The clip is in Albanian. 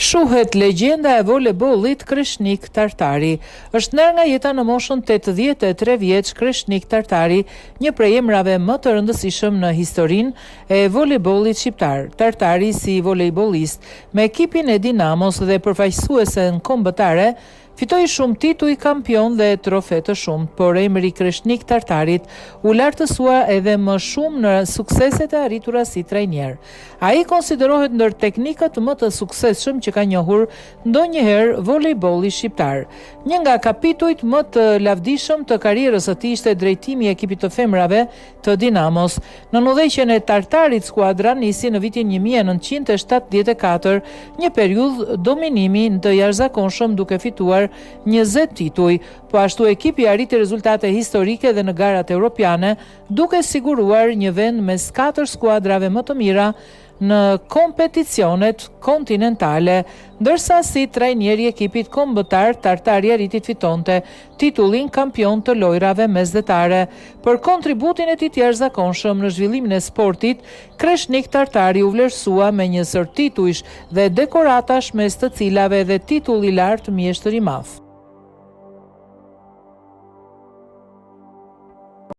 Shuhet legjenda e voleybollit Kreshnik Tartari. Është ndër nga jeta në moshën 83 vjeç Kreshnik Tartari, një prej emrave më të rëndësishëm në historinë e voleybollit shqiptar. Tartari si voleybollist me ekipin e Dinamos dhe përfaqësuese në kombëtare fitoi shumë tituj kampion dhe trofe të shumt, por emri Kreshnik Tartarit u lartësua edhe më shumë në sukseset e arritura si trajner. Ai konsiderohet ndër teknikët më të suksesshëm që ka njohur ndonjëherë voleybolli shqiptar. Një nga kapitujt më të lavdishëm të karrierës së tij ishte drejtimi i ekipit të femrave të Dinamos. Në udhëheqjen e Tartarit, skuadra nisi në vitin 1974, një periudhë dominimi të jashtëzakonshëm duke fituar 20 tituj, po ashtu ekipi arriti rezultate historike dhe në garat europiane, duke siguruar një vend mes 4 skuadrave më të mira në kompeticionet kontinentale, ndërsa si trajneri i ekipit kombëtar, Tartari arriti të fitonte titullin kampion të lojrave mesdhetare. Për kontributin e tij të jashtëzakonshëm në zhvillimin e sportit, Kreshnik Tartari u vlerësua me një sër titujsh dhe dekoratash, mes të cilave dhe titull i lartë mjeshtër i madh.